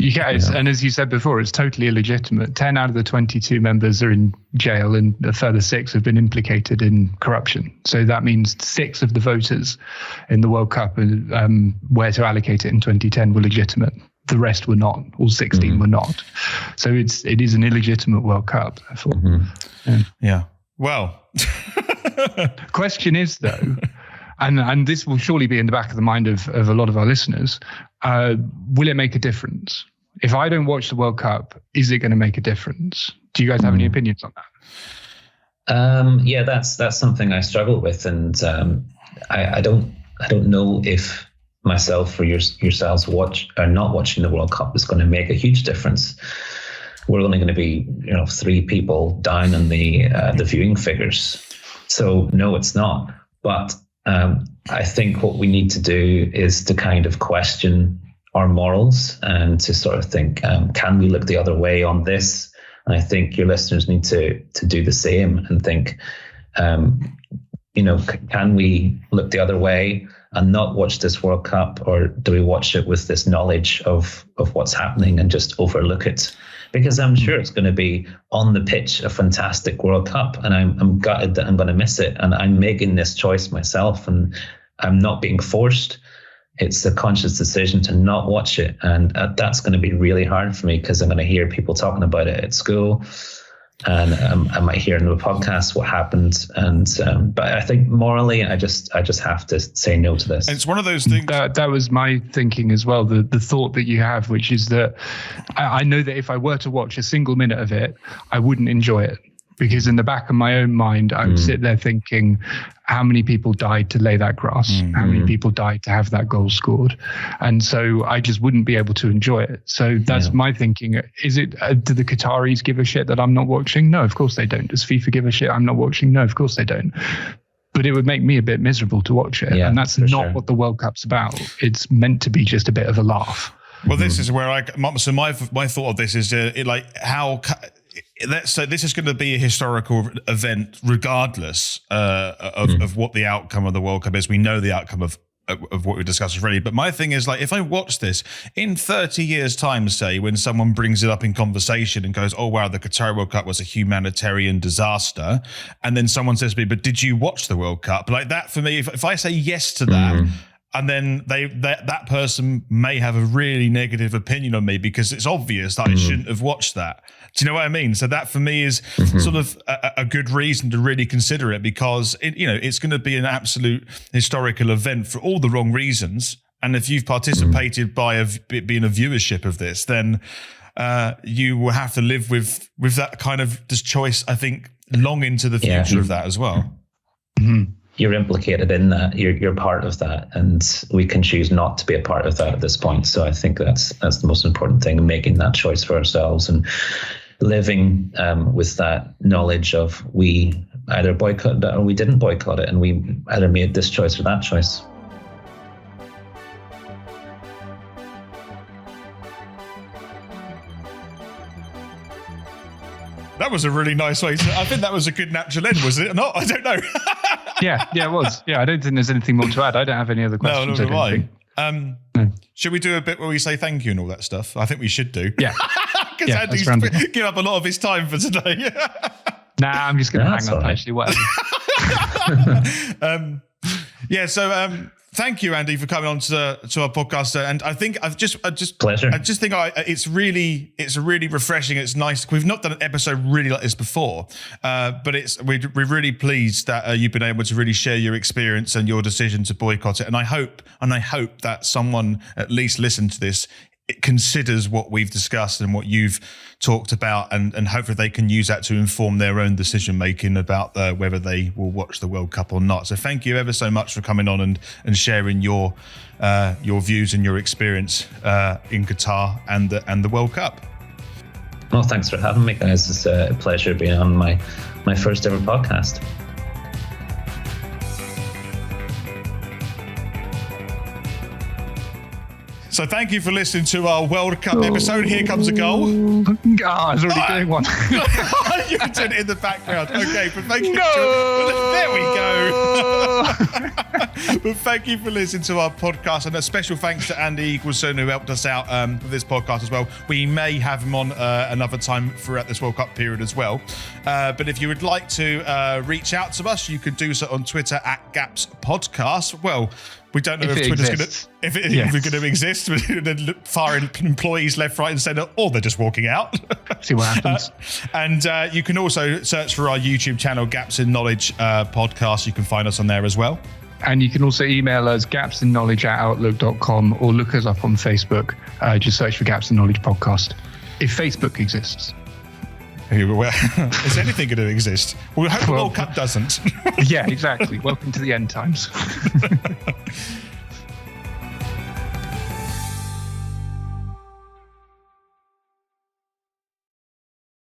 Yes, and as you said before, it's totally illegitimate. 10 out of the 22 members are in jail and a further 6 have been implicated in corruption. So that means 6 of the voters in the World Cup where to allocate it in 2010 were legitimate. The rest were not. All 16 were not. So it is an illegitimate World Cup, therefore. Yeah. Well. Question is, though, and this will surely be in the back of the mind of a lot of our listeners, will it make a difference? If I don't watch the World Cup, is it going to make a difference? Do you guys have any opinions on that? Yeah, that's something I struggle with, and I don't know if myself or yourselves not watching the World Cup is going to make a huge difference. We're only going to be 3 people down in the viewing figures, so no, it's not. But I think what we need to do is to kind of question our morals and to sort of think, can we look the other way on this? And I think your listeners need to do the same and think, can we look the other way and not watch this World Cup, or do we watch it with this knowledge of what's happening and just overlook it? Because I'm sure it's going to be on the pitch a fantastic World Cup, and I'm gutted that I'm going to miss it. And I'm making this choice myself, and I'm not being forced. It's a conscious decision to not watch it, and that's going to be really hard for me because I'm going to hear people talking about it at school, and I might hear in the podcast what happened. And but I think morally, I just have to say no to this. And it's one of those things that was my thinking as well. The thought that you have, which is that I know that if I were to watch a single minute of it, I wouldn't enjoy it. Because in the back of my own mind, I would sit there thinking, how many people died to lay that grass? How many people died to have that goal scored? And so I just wouldn't be able to enjoy it. So that's my thinking. Is it, do the Qataris give a shit that I'm not watching? No, of course they don't. Does FIFA give a shit I'm not watching? No, of course they don't. But it would make me a bit miserable to watch it. And that's not what the World Cup's about. It's meant to be just a bit of a laugh. Well, this is where my thought of this is so this is going to be a historical event regardless of what the outcome of the World Cup is. We know the outcome of what we discussed already. But my thing is, like, if I watch this in 30 years' time, say, when someone brings it up in conversation and goes, oh, wow, the Qatar World Cup was a humanitarian disaster. And then someone says to me, but did you watch the World Cup? Like that, for me, if I say yes to that, and then that person may have a really negative opinion on me because it's obvious that I shouldn't have watched that. Do you know what I mean? So that for me is sort of a good reason to really consider it, because it's going to be an absolute historical event for all the wrong reasons. And if you've participated by being a viewership of this, then you will have to live with that kind of this choice, I think, long into the future of that as well. You're implicated in that. You're part of that, and we can choose not to be a part of that at this point. So I think that's the most important thing, making that choice for ourselves and living with that knowledge of we either boycotted it or we didn't boycott it, and we either made this choice or that choice. That was a really nice way to, I think that was a good natural end, was it not? I don't know. yeah, it was. Yeah, I don't think there's anything more to add. I don't have any other questions. No, neither do I. Should we do a bit where we say thank you and all that stuff? I think we should do. Yeah. Because Andy's give up a lot of his time for today. Nah, I'm just going to hang up, right. Actually, whatever. Thank you, Andy, for coming on to our podcast. And I think pleasure. I just think it's really refreshing. It's nice. We've not done an episode really like this before, but we're really pleased that you've been able to really share your experience and your decision to boycott it. And I hope that someone at least listened to this, it considers what we've discussed and what you've talked about, and hopefully they can use that to inform their own decision making about whether they will watch the World Cup or not. So thank you ever so much for coming on and sharing your views and your experience in Qatar and the World Cup. Well, thanks for having me, guys. It's a pleasure being on my first ever podcast. So thank you for listening to our World Cup episode. Here comes a goal. I was already doing one. You can turn it in the background. Okay, but thank you. There we go. But thank you for listening to our podcast, and a special thanks to Andy Eagleson, who helped us out with this podcast as well. We may have him on another time throughout this World Cup period as well. But if you would like to reach out to us, you could do so on Twitter at Gaps Podcast. Well, we don't know if Twitter's going to if we're going to exist. Then firing employees left, right, and centre, or they're just walking out. See what happens. And you can also search for our YouTube channel, Gaps in Knowledge Podcast. You can find us on there as well. And you can also email us gapsinknowledge@outlook.com, or look us up on Facebook. Just search for Gaps in Knowledge Podcast, if Facebook exists. Is anything going to exist? We hope the World Cup doesn't. Yeah, exactly. Welcome to the end times.